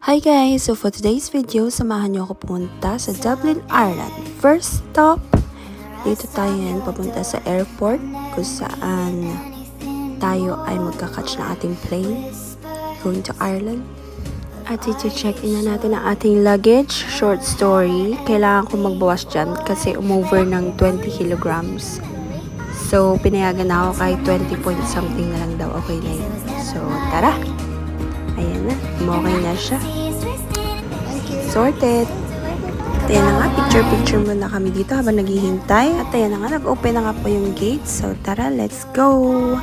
Hi guys! So for today's video, samahan niyo ako pumunta sa Dublin, Ireland. First stop, dito tayo yan papunta sa airport kung saan tayo ay magka-catch ng ating plane going to Ireland. At i-check in na natin ang ating luggage. Short story, kailangan ko magbawas dyan kasi umover ng 20 kilograms. So pinayagan na ako kahit 20 point something na lang daw, okay na yun. So tara! Ayan na, okay na siya. Sorted. At ayan na nga, picture muna kami dito habang naghihintay. At ayan na nga, nag-open na nga po yung gate. So tara, let's go!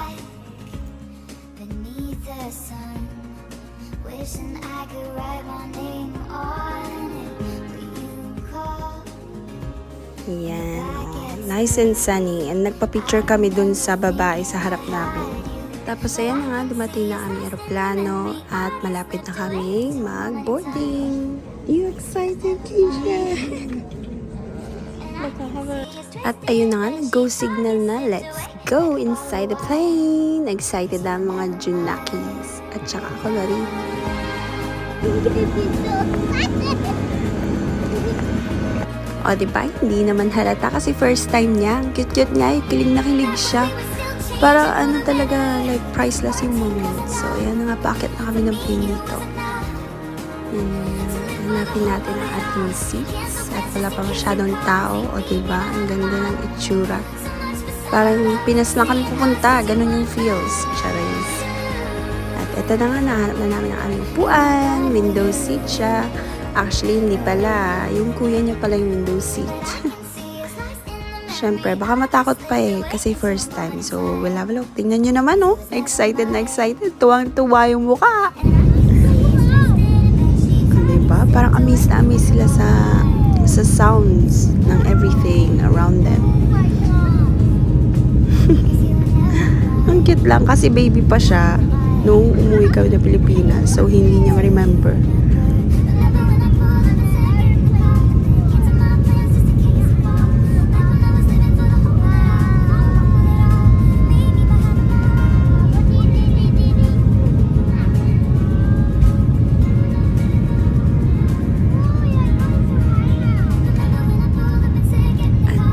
Ayan, oh, nice and sunny. And nagpa-picture kami dun sa babae sa harap namin. Tapos ayan na nga, dumating na kami aeroplano at malapit na kami mag-boarding. You excited, Keisha? At ayun na nga, nag-go signal na. Let's go inside the plane. Excited na mga Junakis. At saka ako na rin. O diba, hindi naman halata kasi first time niya. Cute-cute nga, kilig na kilig siya. Para ano talaga, like priceless yung moment. So, ayan na nga, bakit na kami ng plane dito. Hanapin natin ang ating seats. At wala pa masyadong tao. O diba, ang ganda ng itsura. Parang Pinas na kami pupunta. Ganun yung feels. Charis. At ito na nga, nahanap na namin ang aming upuan. Window seat siya. Actually, hindi pala. Yung kuya niya pala yung window seat. Siyempre, baka matakot pa kasi first time. So, wala. Tingnan nyo naman, oh. Excited na excited. Tuwang-tuwa yung mukha. Diba? Parang amazed na amazed sila sa sounds ng everything around them. Ang cute lang kasi baby pa siya nung umuwi kami na Pilipinas. So, hindi niya ma-remember.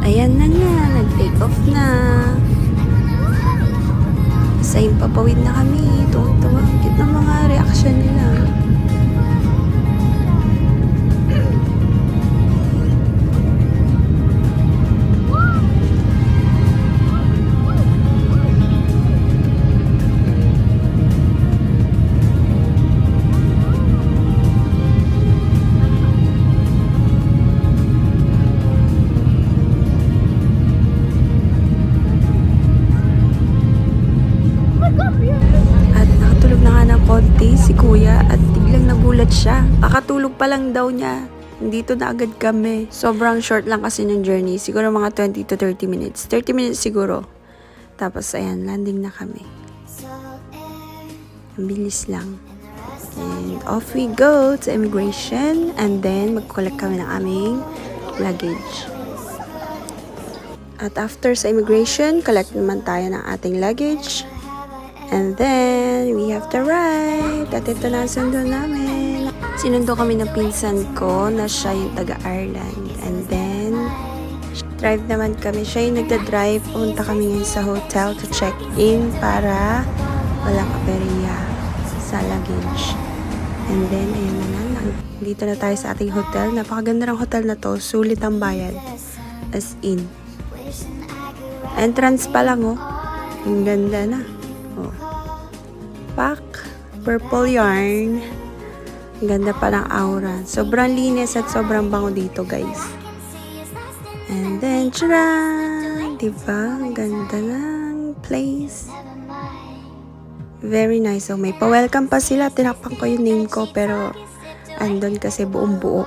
Ayan na nga, nag-take off na. Sa papawid na kami. Tuwang-tuwa. Cute ng mga reaction nila. Konti si kuya at biglang nagulat siya. Kakatulog pa lang daw niya. Dito na agad kami. Sobrang short lang kasi ng journey. Siguro mga 20 to 30 minutes. 30 minutes siguro. Tapos ayan, landing na kami. Ang bilis lang. And off we go to immigration. And then mag-collect kami ng aming luggage. At after sa immigration, collect naman tayo ng ating luggage. And then, we have to ride. At ito na sundo namin. Sinundo kami ng pinsan ko na siya yung taga-Ireland. And then, drive naman kami. Siya yung nagda-drive. Pumunta kami ngayon sa hotel to check-in para walang aperya sa luggage. And then, ayun na nga. Dito na tayo sa ating hotel. Napakaganda ng hotel na to. Sulit ang bayad. As in. Entrance pa lang, oh. Ang ganda na. Oh. Pack, purple yarn. Ang ganda pa ng aura. Sobrang linis at sobrang bango dito, guys. And then, tcharan! Diba? Ang ganda ng place. Very nice. So, may pa-welcome pa sila. Tinakpan ko yung name ko, pero andun kasi buong buo.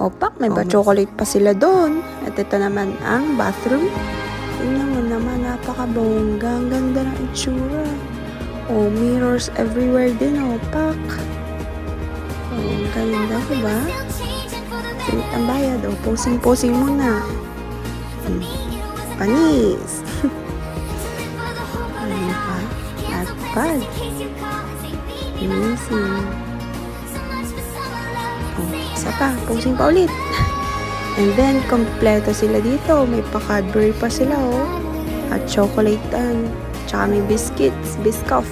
Opak, may chocolate pa sila doon. At ito naman ang bathroom. Tingnan mo naman, napakabongga. Ang ganda ng itsura. Oh, mirrors everywhere din, oh, pak. Oh, ang ganda, diba? Sulit ang bayad, oh, posing-posing muna. Panis. Ano pa? At bad. Amazing. Oh, isa pa, posing pa ulit. And then, kompleto sila dito. May pa-Cadbury pa sila, oh. At chocolate, tsaka may biscuits, Biscoff.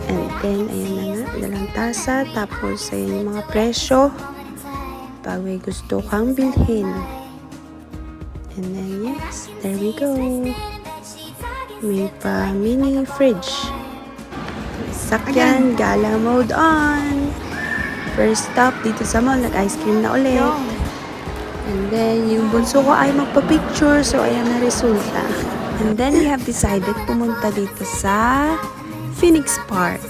And then, ayan na nga, dalang tasa. Tapos, ayan yung mga presyo. Pag may gusto kang bilhin. And then, yes, there we go. May pa mini fridge. Sakyan, gala mode on. First stop, dito sa mall, nag-ice cream na ulit. And then, yung bunso ko ay magpa-picture. So, ayan na resulta. And then, we have decided pumunta dito sa Phoenix Park.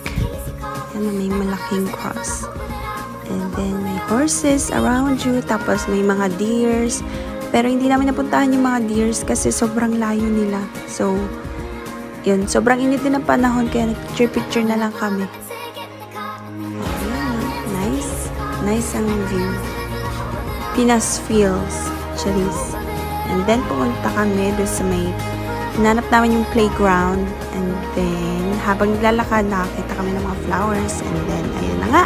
Yan, may malaking cross. And then, may horses around you. Tapos, may mga deers. Pero, hindi namin napuntahan yung mga deers kasi sobrang layo nila. So, yun. Sobrang init din ang panahon. Kaya, nag-picture-picture na lang kami. Ayan, nice. Nice ang view. Pinas Fields, Charis. And then, pumunta kami doon sa may, hinanap namin yung playground. And then, habang naglalakad, nakakita kami ng mga flowers. And then, ayun na nga.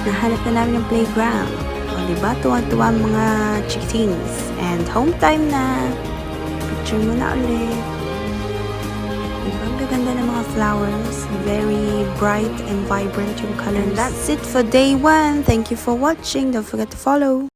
Nahanap na namin yung playground. O, diba? Tuwa-tuwa mga chickens. And home time na. Picture mo na ulit. Diba? Ang gaganda ng mga flowers. Very bright and vibrant yung colors. And that's it for day 1. Thank you for watching. Don't forget to follow.